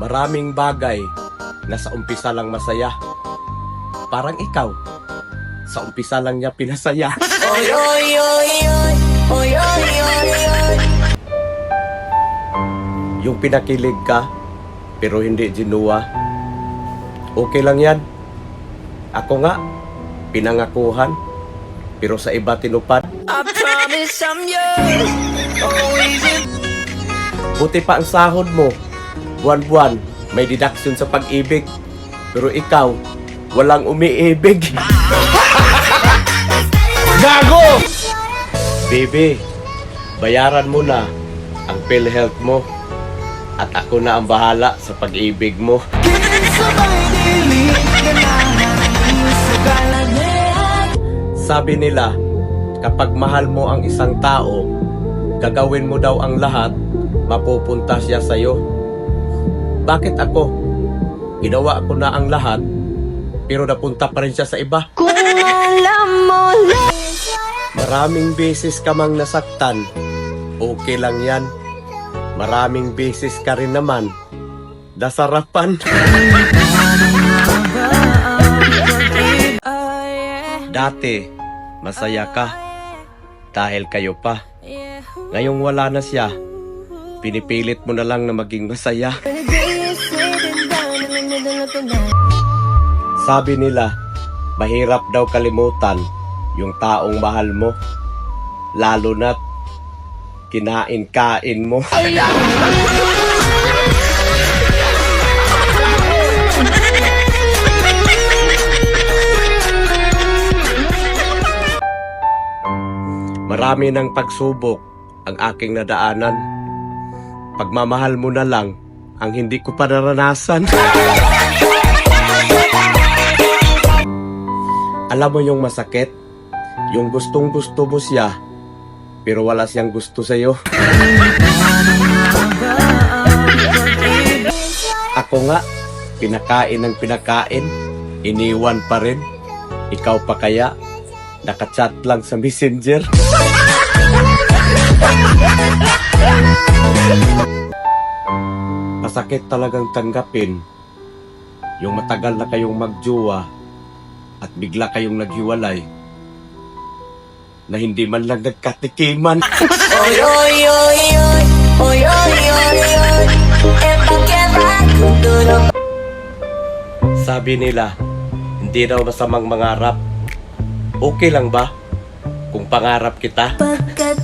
Maraming bagay na sa umpisa lang masaya. Parang ikaw, sa umpisa lang niya pinasaya. Oy, oy, oy, oy. Oy, oy, oy, oy. Yung pinakilig ka, pero hindi ginuwa. Okay lang yan. Ako nga, pinangakuhan, pero sa iba tinupad. I promise I'm yours. Always in. Buti pa ang sahod mo. Buwan-buwan, may deduction sa pag-ibig. Pero ikaw, walang umiibig. Gago! Baby, bayaran mo na ang PhilHealth mo. At ako na ang bahala sa pag-ibig mo. Sabi nila, kapag mahal mo ang isang tao, gagawin mo daw ang lahat, mapupunta siya sa'yo. Bakit ako? Ginawa ko na ang lahat, pero napunta pa rin siya sa iba. Kung alam mo lang. Maraming beses ka mang nasaktan, okay lang yan. Maraming beses ka rin naman nasarapan. Dati, masaya ka dahil kayo pa. Ngayong wala na siya, pinipilit mo na lang na maging masaya. Sabi nila, mahirap daw kalimutan yung taong mahal mo, lalo na't kinain-kain mo. Marami ng pagsubok ang aking nadaanan. Pagmamahal mo na lang ang hindi ko pa naranasan. Alam mo yung masakit? Yung gustong-gusto mo siya, pero wala siyang gusto sa'yo. Ako nga, pinakain ng pinakain, iniwan pa rin. Ikaw pa kaya, nakachat lang sa Messenger. Masakit talagang tanggapin yung matagal na kayong magjowa at bigla kayong naghiwalay na hindi man lang nagkatikiman. Oy, oy, oy, oy. Oy, oy, oy, oy. If I can I could do the. Sabi nila, hindi daw masamang mangarap. Okay lang ba kung pangarap kita? Pagkat